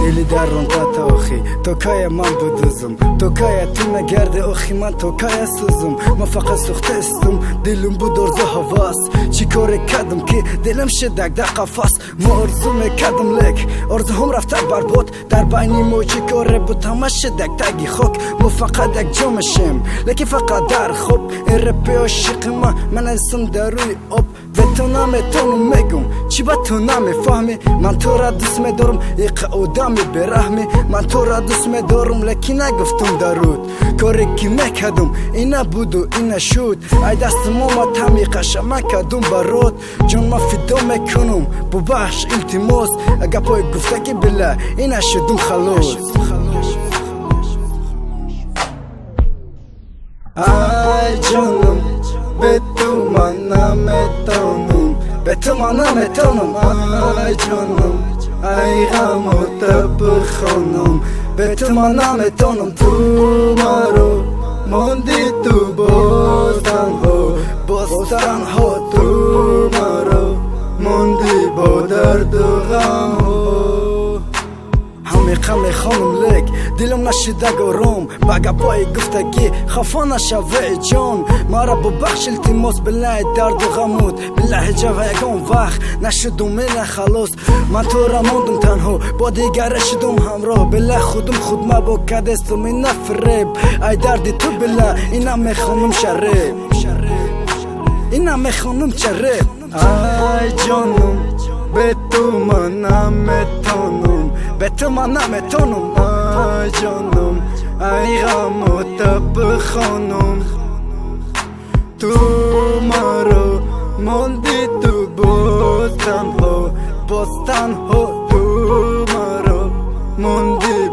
Eli derron tata oxi Tokaya man buduzum Tokaya tuna gerde oxi man tokaya suzum Ma faqat suxta istum Dilim bu dorza havas Chikore kadım ki dilim shidak da qafas Ma orzume kadım lek Orzuhum rafta barbod Dar bayni mo chikore bu tama shidak tagi khok Ma faqat yak jomshim Leki faqat dar khub In rapi aşıqıma من اسم دروی اب و تو نمیتونم میگم چی با تو نمیفهمی من تو را دوست میدارم یک آدمی برحمی من تو را دوست میدارم لکی نگفتم درود کاری که میکردم اینا بود و اینا شد ای دست ما تمی قشم کردم برات جون ما فدا میکنم ببخش التماس اگه پای گفته که بله اینا شدم خلاص ای جانم به تو من نمیتونم به تو من نمیتونم ای جانم ای غم و تب خانم به تو من نمیتونم تو مرو موندی تو باستان ها تو مرو موندی با درد و غم همه خانم لک دلم نشده گرم بگه پای گفتگی خفا نشوه جان مرا ببخش التماس بالله درد و غمود بالله جوه یکان وقت نشدم من خلاص من تو را موندم تنها با دیگر شدم همراه بالله خودم خود مبا کدستم این نفرب ای درد تو بالله اینا میخوانم شرب اینا میخوانم شرب ای جانم به تو من نمیتونم به تو من نمیتونم ای جانم ای غم و تب خانم تو مرا موندی تو باستان ها تو مرا موندی